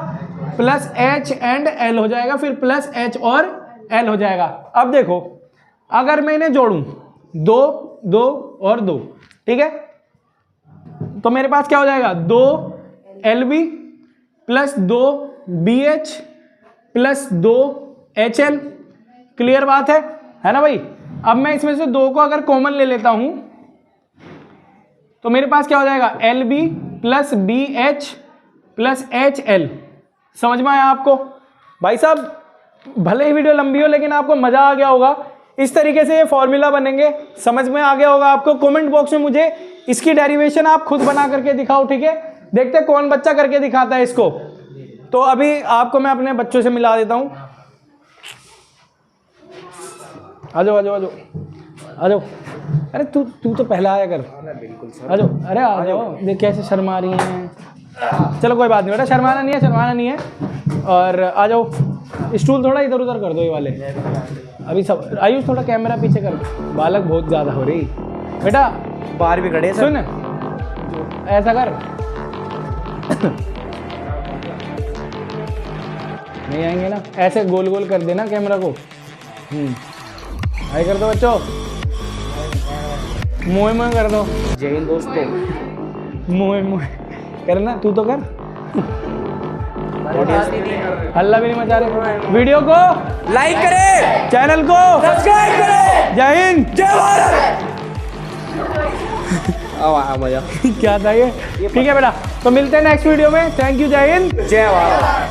प्लस एच एंड एल हो जाएगा, फिर प्लस एच और एल हो जाएगा। अब देखो अगर मैं इन्हें जोड़ूं, 2 2 और 2, ठीक है, तो मेरे पास क्या हो जाएगा, 2 LB plus 2 BH plus 2 HL। Clear बात है ना भाई। अब मैं इसमें से 2 को अगर कॉमन ले लेता हूं तो मेरे पास क्या हो जाएगा, LB plus BH plus HL। समझ में आया आपको भाई साहब, भले ही वीडियो लंबी हो लेकिन आपको मजा आ गया होगा। इस तरीके से ये फॉर्मूला बनेंगे, समझ में आ गया होगा आपको। कमेंट बॉक्स में मुझे इसकी डेरिवेशन आप खुद बना करके दिखाओ, ठीक है। देखते हैं कौन बच्चा करके दिखाता है इसको। तो अभी आपको मैं अपने बच्चों से मिला देता हूं। आ जाओ आ जाओ आ जाओ आ जाओ, अरे तू तो पहला आया कर, आ जाओ, अरे आ जाओ, देख कैसे शर्मा रही हैं। चलो कोई बात नहीं बेटा, शर्माना नहीं है। और आ जाओ, स्टूल थोड़ा इधर उधर कर दो ये वाले। अभी सब आयुष थोड़ा कैमरा पीछे कर, बालक बहुत ज़्यादा हो रही बेटा, बाहर भी खड़े हैं सर। सुन ऐसा कर नहीं आएंगे ना, ऐसे गोल गोल कर देना कैमरा को। हाय कर दो बच्चों, मुँह मुँह कर दो। जय हिंद दोस्तों। मुँह करना, तू तो कर। हल्ला भी नहीं मचा रहे। वीडियो को लाइक करें, चैनल को सब्सक्राइब करें। जय हिंद जय भारत। मजा क्या था ये, ठीक है बेटा। तो मिलते हैं नेक्स्ट वीडियो में। थैंक यू, जय हिंद जय भारत।